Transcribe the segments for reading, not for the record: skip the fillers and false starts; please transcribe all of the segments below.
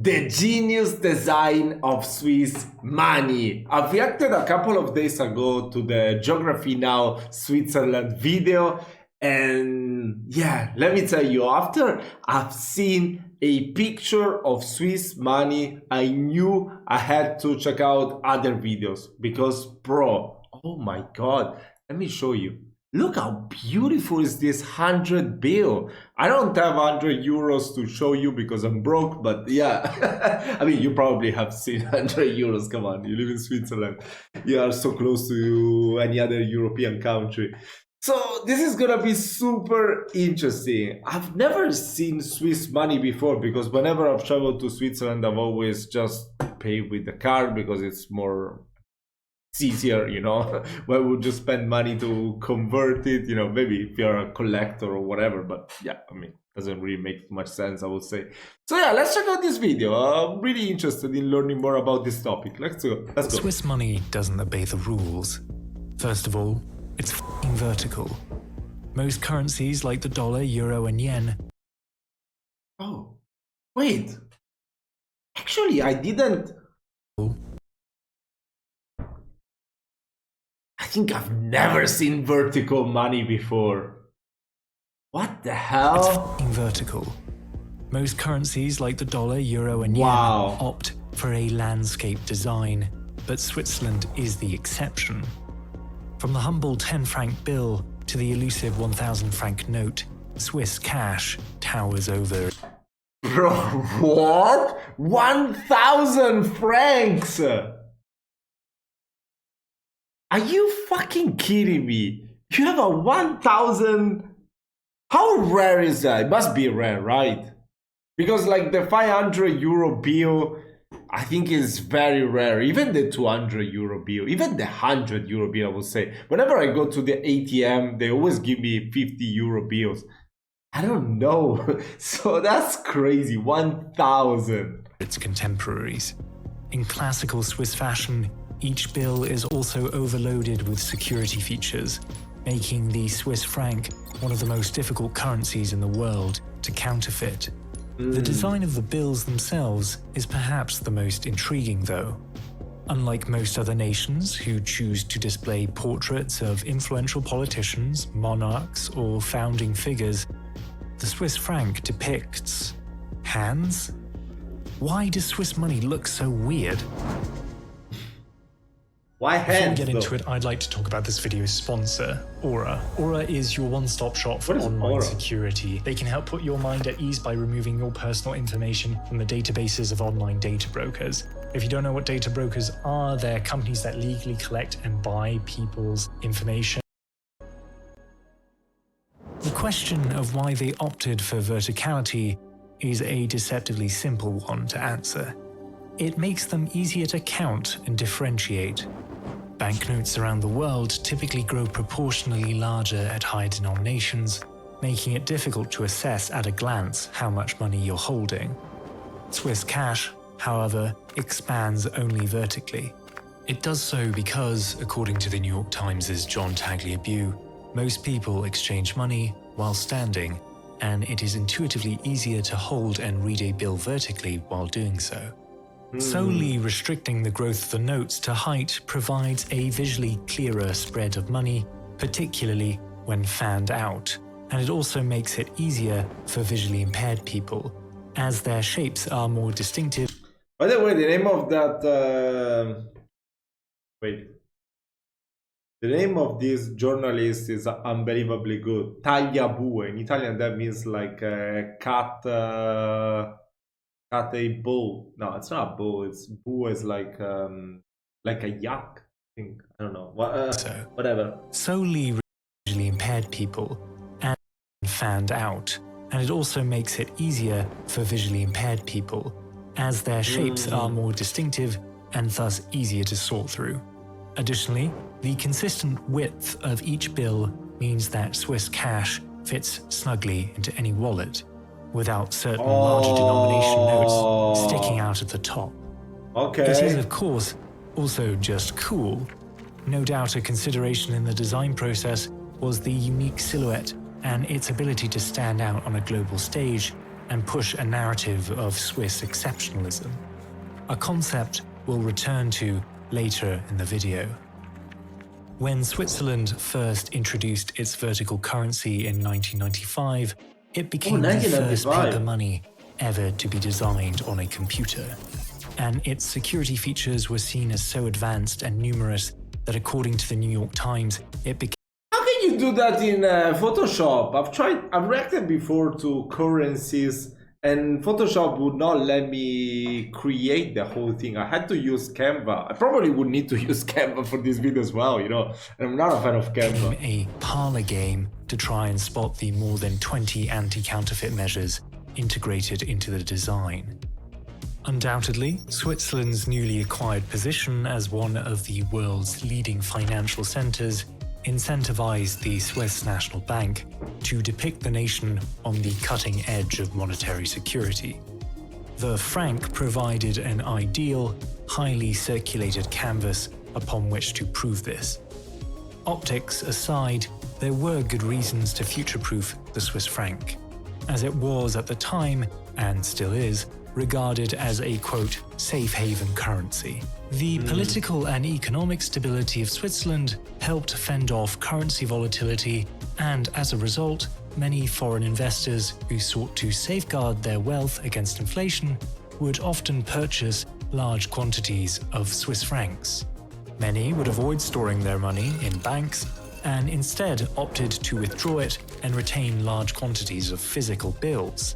The genius design of Swiss money. I've reacted a couple of days ago to the Geography Now Switzerland video, and yeah, let me tell you, after I've seen a picture of Swiss money, I knew I had to check out other videos because, bro, oh my god, let me show you. Look how beautiful is this 100 bill. I don't have 100 euros to show you because I'm broke, but yeah. I mean, you probably have seen 100 euros. Come on, you live in Switzerland. You are so close to any other European country. So this is gonna be super interesting. I've never seen Swiss money before because whenever I've traveled to Switzerland, I've always just paid with the card because it's more... it's easier, you know. Why would you spend money to convert it, you know, maybe if you're a collector or whatever, but yeah, I mean, doesn't really make much sense, I would say. So yeah, let's check out this video. I'm really interested in learning more about this topic. Let's go. Swiss money doesn't obey the rules. First of all, it's f***ing vertical. Most currencies like the dollar, euro and yen... Oh, wait. Actually, I didn't... I think I've never seen vertical money before. What the hell? It's f***ing vertical. Most currencies like the dollar, euro and yen opt for a landscape design, but Switzerland is the exception. From the humble 10-franc bill to the elusive 1,000-franc note, Swiss cash towers over. Bro, what? 1,000 francs! Are you fucking kidding me? You have a 1,000... How rare is that? It must be rare, right? Because like the 500 euro bill, I think is very rare. Even the 200 euro bill, even the 100 euro bill, I would say. Whenever I go to the ATM, they always give me 50 euro bills. I don't know. So that's crazy, 1,000. Its contemporaries. In classical Swiss fashion, each bill is also overloaded with security features, making the Swiss franc one of the most difficult currencies in the world to counterfeit. The design of the bills themselves is perhaps the most intriguing, though. Unlike most other nations who choose to display portraits of influential politicians, monarchs, or founding figures, the Swiss franc depicts hands? Why does Swiss money look so weird? Why hands? Before we get into it, I'd like to talk about this video's sponsor, Aura. Aura is your one-stop shop for online security. They can help put your mind at ease by removing your personal information from the databases of online data brokers. If you don't know what data brokers are, they're companies that legally collect and buy people's information. The question of why they opted for verticality is a deceptively simple one to answer. It makes them easier to count and differentiate. Banknotes around the world typically grow proportionally larger at high denominations, making it difficult to assess at a glance how much money you're holding. Swiss cash, however, expands only vertically. It does so because, according to the New York Times' John Tagliabue, most people exchange money while standing, and it is intuitively easier to hold and read a bill vertically while doing so. Solely restricting the growth of the notes to height provides a visually clearer spread of money, particularly when fanned out, and it also makes it easier for visually impaired people, as their shapes are more distinctive. By the way, the name of that... The name of this journalist is unbelievably good. Tagliabue. In Italian, that means like cut a bow. No, it's not a bow. It's bow is like a yak. I think. I don't know. Whatever. Solely visually impaired people and fanned out, and it also makes it easier for visually impaired people, as their shapes are more distinctive and thus easier to sort through. Additionally, the consistent width of each bill means that Swiss cash fits snugly into any wallet, without certain larger denomination notes sticking out at the top. Okay. It is, of course, also just cool. No doubt a consideration in the design process was the unique silhouette and its ability to stand out on a global stage, and push a narrative of Swiss exceptionalism, a concept we'll return to later in the video. When Switzerland first introduced its vertical currency in 1995, it became the first paper money ever to be designed on a computer. And its security features were seen as so advanced and numerous that, according to the New York Times, it became... How can you do that in Photoshop? I've reacted before to currencies, and Photoshop would not let me create the whole thing. I had to use Canva. I probably would need to use Canva for this video as well, and I'm not a fan of Canva. A parlor game to try and spot the more than 20 anti-counterfeit measures integrated into the design. Undoubtedly, Switzerland's newly acquired position as one of the world's leading financial centers incentivized the Swiss National Bank to depict the nation on the cutting edge of monetary security. The franc provided an ideal, highly circulated canvas upon which to prove this. Optics aside, there were good reasons to future-proof the Swiss franc, as it was at the time, and still is, regarded as a, quote, safe haven currency. The political and economic stability of Switzerland helped fend off currency volatility, and as a result, many foreign investors who sought to safeguard their wealth against inflation would often purchase large quantities of Swiss francs. Many would avoid storing their money in banks and instead opted to withdraw it and retain large quantities of physical bills.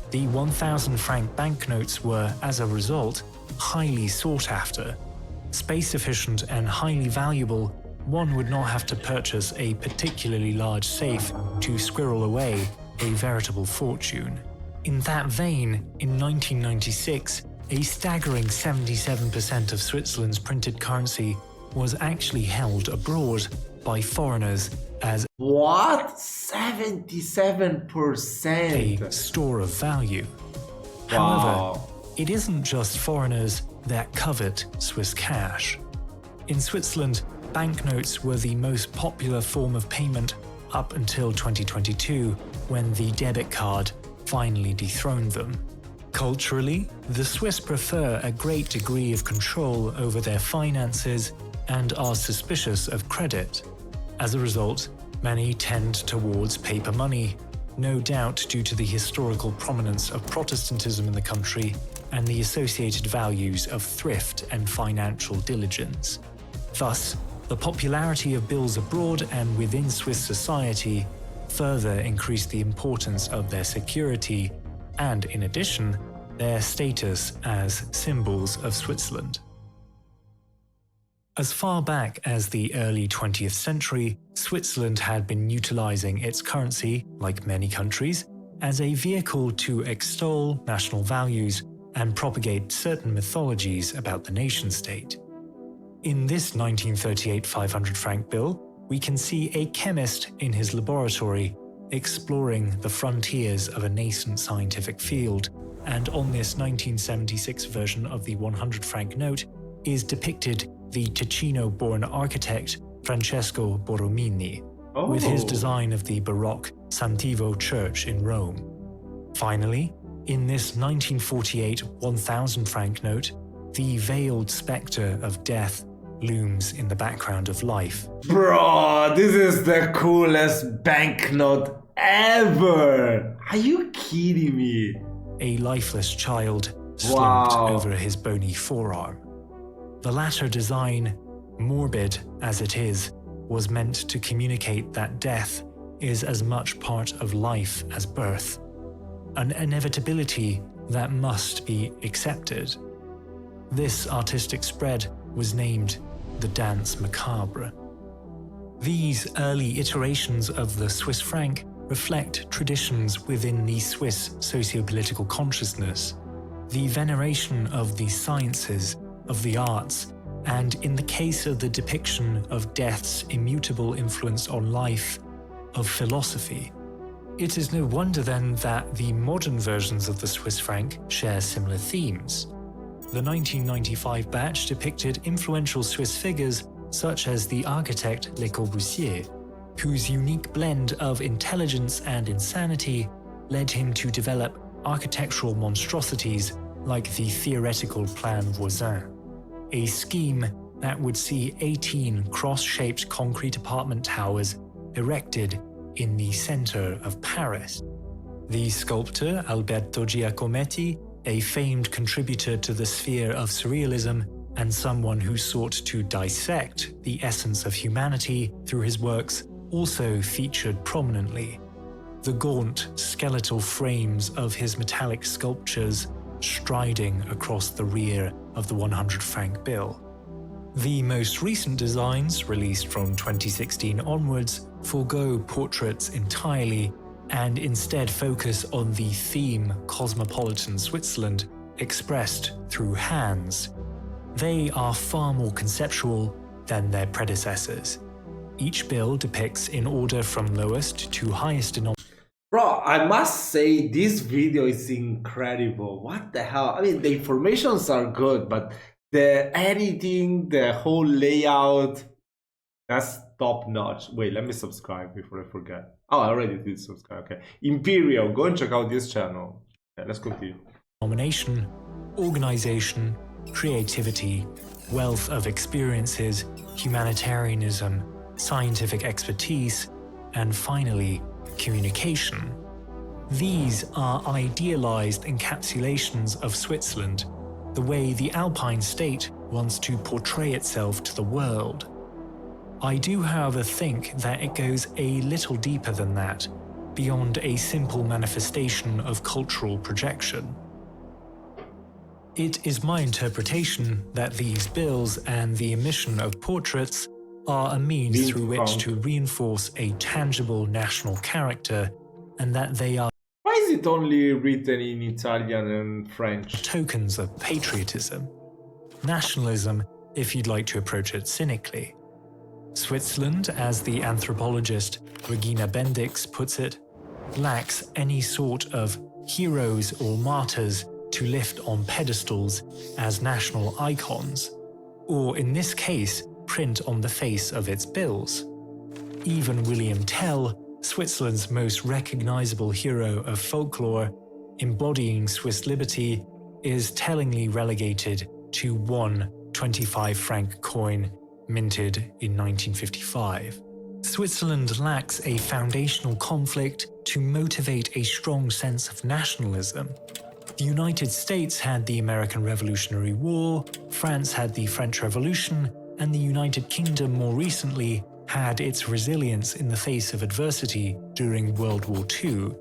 The 1,000 franc banknotes were, as a result, highly sought after. Space efficient and highly valuable, one would not have to purchase a particularly large safe to squirrel away a veritable fortune. In that vein, in 1996, a staggering 77% of Switzerland's printed currency was actually held abroad by foreigners as what? 77%? A store of value. Wow. However, it isn't just foreigners that covet Swiss cash. In Switzerland, banknotes were the most popular form of payment up until 2022, when the debit card finally dethroned them. Culturally, the Swiss prefer a great degree of control over their finances and are suspicious of credit. As a result, many tend towards paper money, no doubt due to the historical prominence of Protestantism in the country and the associated values of thrift and financial diligence. Thus, the popularity of bills abroad and within Swiss society further increased the importance of their security and, in addition, their status as symbols of Switzerland. As far back as the early 20th century, Switzerland had been utilizing its currency, like many countries, as a vehicle to extol national values and propagate certain mythologies about the nation-state. In this 1938 500 franc bill, we can see a chemist in his laboratory exploring the frontiers of a nascent scientific field, and on this 1976 version of the 100 franc note is depicted the Ticino-born architect Francesco Borromini, with his design of the Baroque Santivo Church in Rome. Finally, in this 1948 1,000 franc note, the veiled spectre of death looms in the background of life. Bro, this is the coolest banknote ever! Are you kidding me? A lifeless child slumped over his bony forearm. The latter design, morbid as it is, was meant to communicate that death is as much part of life as birth, an inevitability that must be accepted. This artistic spread was named the Dance Macabre. These early iterations of the Swiss franc reflect traditions within the Swiss socio-political consciousness, the veneration of the sciences, of the arts, and in the case of the depiction of death's immutable influence on life, of philosophy. It is no wonder then that the modern versions of the Swiss franc share similar themes. The 1995 batch depicted influential Swiss figures such as the architect Le Corbusier, whose unique blend of intelligence and insanity led him to develop architectural monstrosities like the theoretical Plan Voisin, a scheme that would see 18 cross-shaped concrete apartment towers erected in the center of Paris. The sculptor Alberto Giacometti, a famed contributor to the sphere of surrealism and someone who sought to dissect the essence of humanity through his works, also featured prominently. The gaunt, skeletal frames of his metallic sculptures striding across the rear of the 100-franc bill. The most recent designs, released from 2016 onwards, forego portraits entirely and instead focus on the theme cosmopolitan Switzerland expressed through hands. They are far more conceptual than their predecessors. Each bill depicts in order from lowest to highest denomination. Bro, I must say this video is incredible. What the hell? I mean, the informations are good, but the editing, the whole layout, that's top notch. Wait, let me subscribe before I forget. Oh, I already did subscribe. Okay. Imperial, go and check out this channel. Okay, let's continue. Nomination, organization, creativity, wealth of experiences, humanitarianism, scientific expertise, and finally, communication. These are idealized encapsulations of Switzerland, the way the Alpine state wants to portray itself to the world. I do, however, think that it goes a little deeper than that, beyond a simple manifestation of cultural projection. It is my interpretation that these bills and the emission of portraits are a means through which to reinforce a tangible national character, and that they are Why is it only written in Italian and French? tokens of patriotism. Nationalism, if you'd like to approach it cynically. Switzerland, as the anthropologist Regina Bendix puts it, lacks any sort of heroes or martyrs to lift on pedestals as national icons, or in this case, print on the face of its bills. Even William Tell, Switzerland's most recognizable hero of folklore, embodying Swiss liberty, is tellingly relegated to one 25-franc coin minted in 1955. Switzerland lacks a foundational conflict to motivate a strong sense of nationalism. The United States had the American Revolutionary War, France had the French Revolution, and the United Kingdom more recently had its resilience in the face of adversity during World War II.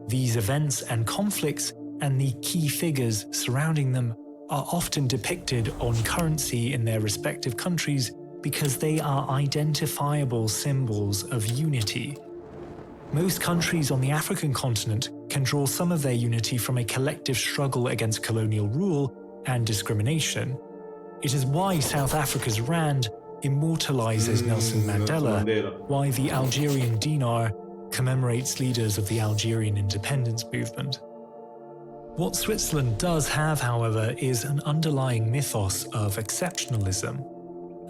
These events and conflicts and the key figures surrounding them are often depicted on currency in their respective countries because they are identifiable symbols of unity. Most countries on the African continent can draw some of their unity from a collective struggle against colonial rule and discrimination. It is why South Africa's rand immortalizes Nelson Mandela, why the Algerian dinar commemorates leaders of the Algerian independence movement. What Switzerland does have, however, is an underlying mythos of exceptionalism.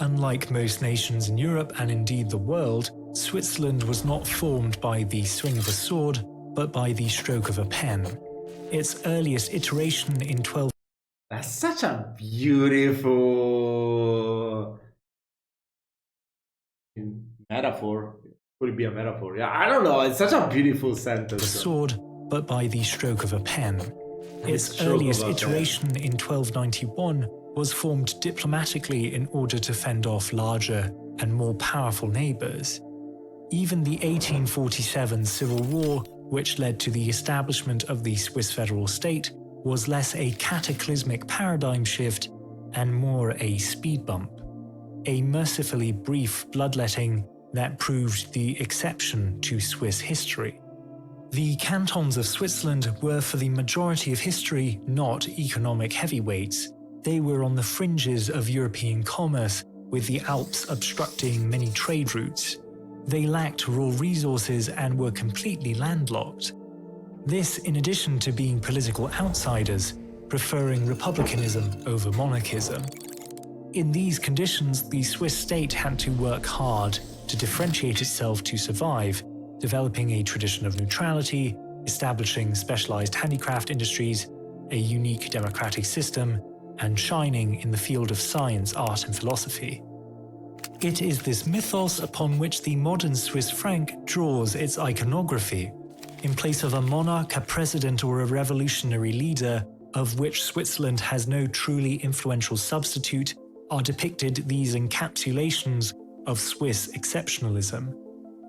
Unlike most nations in Europe and indeed the world, Switzerland was not formed by the swing of a sword, but by the stroke of a pen. Its earliest iteration in 12... That's such a beautiful metaphor. Could it be a metaphor? Yeah, I don't know. It's such a beautiful sentence. A sword, but by the stroke of a pen. Its earliest iteration in 1291 was formed diplomatically in order to fend off larger and more powerful neighbors. Even the 1847 Civil War, which led to the establishment of the Swiss federal state, was less a cataclysmic paradigm shift and more a speed bump, a mercifully brief bloodletting that proved the exception to Swiss history. The cantons of Switzerland were for the majority of history not economic heavyweights. They were on the fringes of European commerce, with the Alps obstructing many trade routes. They lacked raw resources and were completely landlocked. This in addition to being political outsiders, preferring republicanism over monarchism. In these conditions, the Swiss state had to work hard to differentiate itself to survive, developing a tradition of neutrality, establishing specialized handicraft industries, a unique democratic system, and shining in the field of science, art, and philosophy. It is this mythos upon which the modern Swiss franc draws its iconography. In place of a monarch, a president, or a revolutionary leader, of which Switzerland has no truly influential substitute, are depicted these encapsulations of Swiss exceptionalism,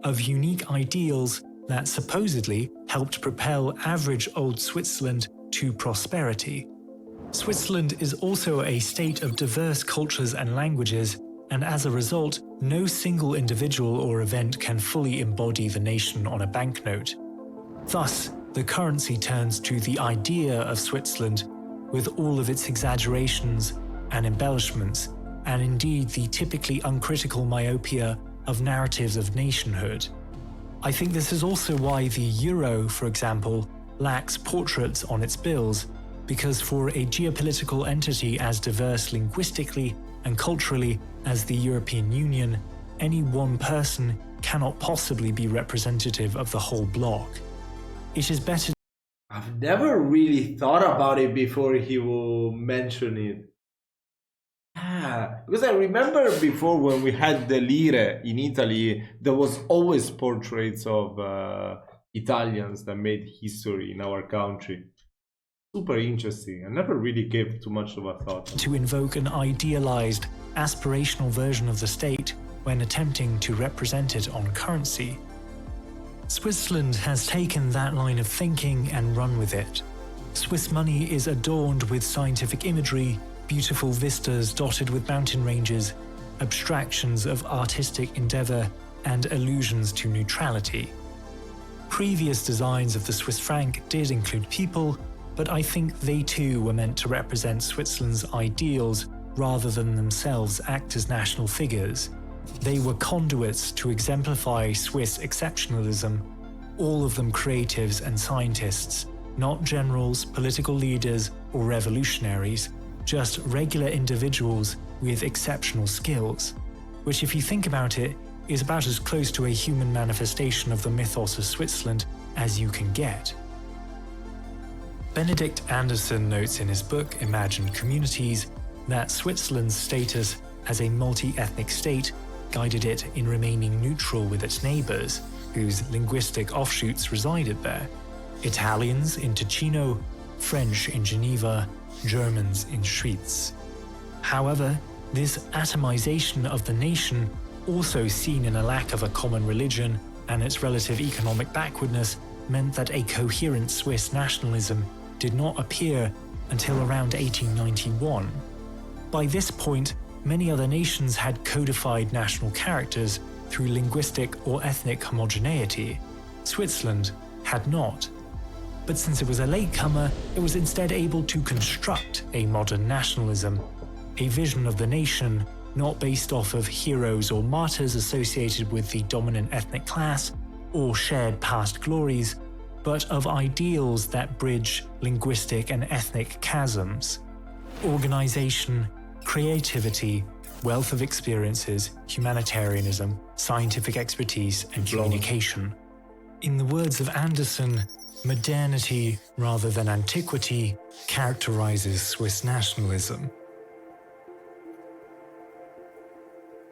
of unique ideals that supposedly helped propel average old Switzerland to prosperity. Switzerland is also a state of diverse cultures and languages, and as a result, no single individual or event can fully embody the nation on a banknote. Thus, the currency turns to the idea of Switzerland, with all of its exaggerations and embellishments, and indeed the typically uncritical myopia of narratives of nationhood. I think this is also why the euro, for example, lacks portraits on its bills, because for a geopolitical entity as diverse linguistically and culturally as the European Union, any one person cannot possibly be representative of the whole bloc. It is better. I've never really thought about it before he will mention it. Because I remember before when we had the lire in Italy, there was always portraits of Italians that made history in our country. Super interesting. I never really gave too much of a thought. To invoke an idealized, aspirational version of the state when attempting to represent it on currency. Switzerland has taken that line of thinking and run with it. Swiss money is adorned with scientific imagery, beautiful vistas dotted with mountain ranges, abstractions of artistic endeavor, and allusions to neutrality. Previous designs of the Swiss franc did include people, but I think they too were meant to represent Switzerland's ideals rather than themselves act as national figures. They were conduits to exemplify Swiss exceptionalism, all of them creatives and scientists, not generals, political leaders, or revolutionaries, just regular individuals with exceptional skills, which, if you think about it, is about as close to a human manifestation of the mythos of Switzerland as you can get. Benedict Anderson notes in his book Imagined Communities that Switzerland's status as a multi-ethnic state guided it in remaining neutral with its neighbours, whose linguistic offshoots resided there. Italians in Ticino, French in Geneva, Germans in Schwyz. However, this atomization of the nation, also seen in a lack of a common religion and its relative economic backwardness, meant that a coherent Swiss nationalism did not appear until around 1891. By this point, many other nations had codified national characters through linguistic or ethnic homogeneity. Switzerland had not. But since it was a latecomer, it was instead able to construct a modern nationalism, a vision of the nation not based off of heroes or martyrs associated with the dominant ethnic class or shared past glories, but of ideals that bridge linguistic and ethnic chasms. Organization, creativity, wealth of experiences, humanitarianism, scientific expertise, and communication. In the words of Anderson, modernity rather than antiquity characterizes Swiss nationalism.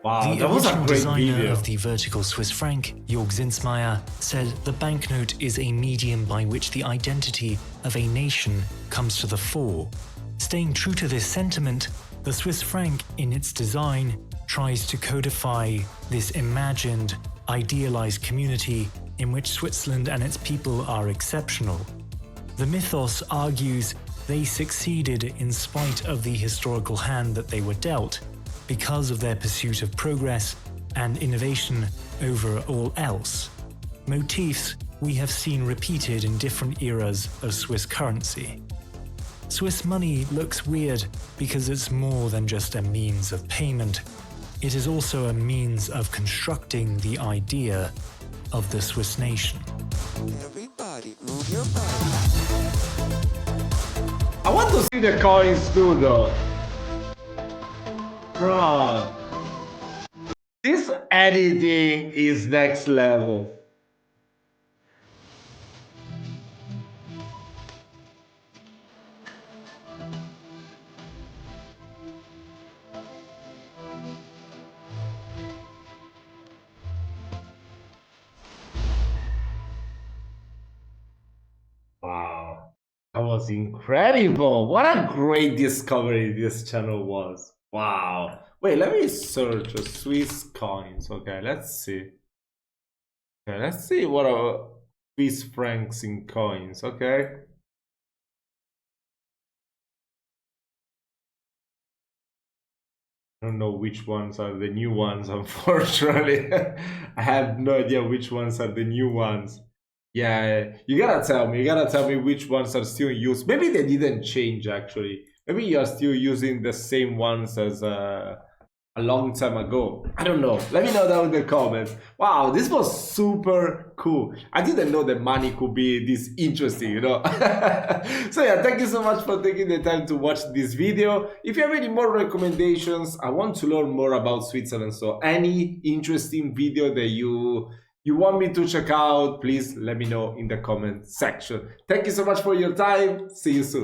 Wow, The that was a original great designer video. of the vertical Swiss franc, Jörg Zinsmeier, said the banknote is a medium by which the identity of a nation comes to the fore. Staying true to this sentiment, the Swiss franc, in its design, tries to codify this imagined, idealized community in which Switzerland and its people are exceptional. The mythos argues they succeeded in spite of the historical hand that they were dealt, because of their pursuit of progress and innovation over all else. Motifs we have seen repeated in different eras of Swiss currency. Swiss money looks weird because it's more than just a means of payment. It is also a means of constructing the idea of the Swiss nation. Everybody, move your body. I want to see the coins too, though. Bro, this editing is next level. was incredible. What a great discovery this channel was. Wow. Wait, let me search Swiss coins. Okay, let's see. Okay, let's see what are Swiss francs in coins. Okay. I don't know which ones are the new ones, unfortunately. I have no idea which ones are the new ones. Yeah, you gotta tell me which ones are still used. Maybe they didn't change actually. Maybe you are still using the same ones as a long time ago. I don't know. Let me know down in the comments. Wow, this was super cool. I didn't know that money could be this interesting, you know. So yeah, thank you so much for taking the time to watch this video. If you have any more recommendations, I want to learn more about Switzerland. So any interesting video that you want me to check out, please let me know in the comment section. Thank you so much for your time. See you soon.